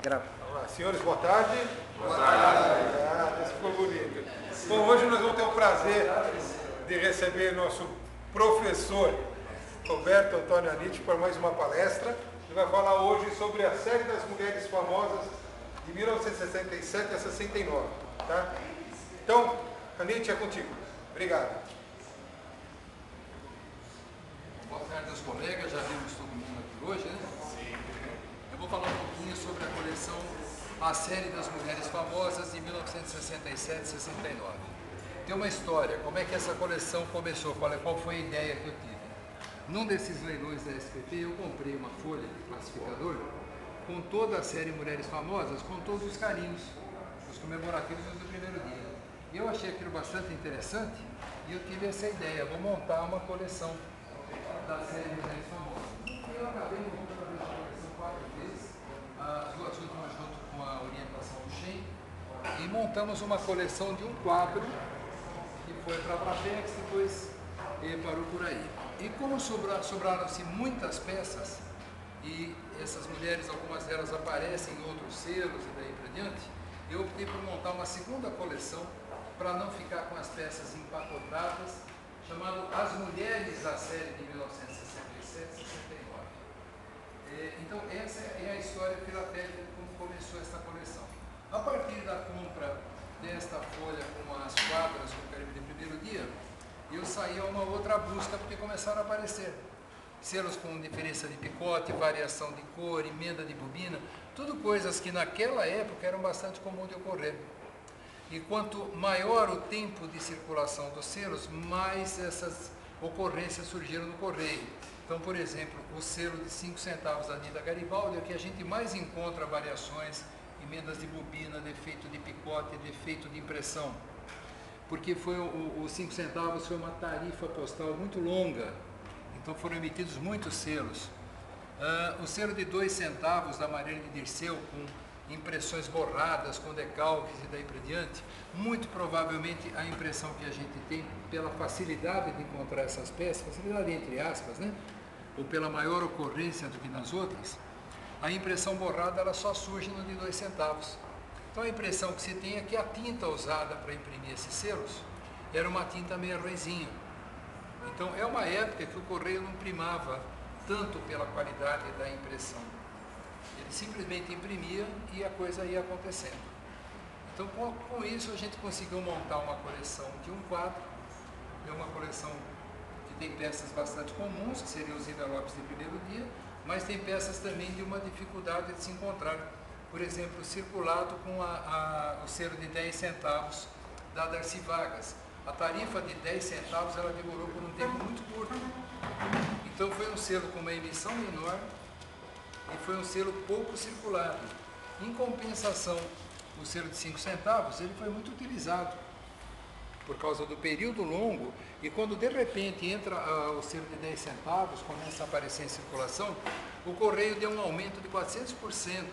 Grava. Olá, senhores, boa tarde. Boa tarde. Esse ficou bonito. Bom, hoje nós vamos ter o prazer de receber nosso professor Roberto Antônio Anitti para mais uma palestra. Ele vai falar hoje sobre a série das mulheres famosas de 1967 a 69. Tá? Então, Anitti, é contigo. Obrigado. Boa tarde aos colegas, já vimos todo mundo aqui hoje, né? Sim. Eu vou falar um pouquinho sobre a coleção A Série das Mulheres Famosas de 1967 e 69. Tem uma história, como é que essa coleção começou, qual foi a ideia que eu tive. Num desses leilões da SPT, eu comprei uma folha de classificador com toda a série Mulheres Famosas, com todos os carinhos, os comemorativos do primeiro dia. E eu achei aquilo bastante interessante e eu tive essa ideia, vou montar uma coleção da série Mulheres Famosas. E eu acabei montando a coleção 4 vezes, as duas últimas junto com a orientação do Shen, e montamos uma coleção de um quadro que foi para a Pratex, depois parou por aí. E como sobraram-se muitas peças, e essas mulheres, algumas delas aparecem em outros selos e daí para diante, eu optei por montar uma segunda coleção para não ficar com as peças empacotadas, chamado As Mulheres da Série de 1967 e 69. Então essa é a história filatélica de como começou esta coleção. A partir da compra desta folha com as quadras do Caribe de primeiro dia, eu saí a uma outra busca porque começaram a aparecer selos com diferença de picote, variação de cor, emenda de bobina, tudo coisas que naquela época eram bastante comum de ocorrer. E quanto maior o tempo de circulação dos selos, mais essas ocorrências surgiram no correio. Então, por exemplo, o selo de 5 centavos da Nida Garibaldi é o que a gente mais encontra variações, emendas de bobina, defeito de picote, defeito de impressão. Porque os 5 centavos foi uma tarifa postal muito longa, então foram emitidos muitos selos. O selo de 2 centavos da Maria de Dirceu, com impressões borradas, com decalques e daí para diante, muito provavelmente a impressão que a gente tem pela facilidade de encontrar essas peças, facilidade entre aspas, né? Ou pela maior ocorrência do que nas outras, a impressão borrada ela só surge no de 2 centavos. Então a impressão que se tem é que a tinta usada para imprimir esses selos era uma tinta meio ruinzinha. Então é uma época que o correio não primava tanto pela qualidade da impressão. Ele simplesmente imprimia e a coisa ia acontecendo. Então com isso a gente conseguiu montar uma coleção de um quadro, é uma coleção que tem peças bastante comuns, que seriam os envelopes de primeiro dia, mas tem peças também de uma dificuldade de se encontrar. Por exemplo, circulado com o selo de 10 centavos da Darcy Vargas. A tarifa de 10 centavos ela demorou por um tempo muito curto. Então foi um selo com uma emissão menor e foi um selo pouco circulado. Em compensação, o selo de 5 centavos ele foi muito utilizado por causa do período longo, e quando de repente entra o selo de 10 centavos, começa a aparecer em circulação, o correio deu um aumento de 400%.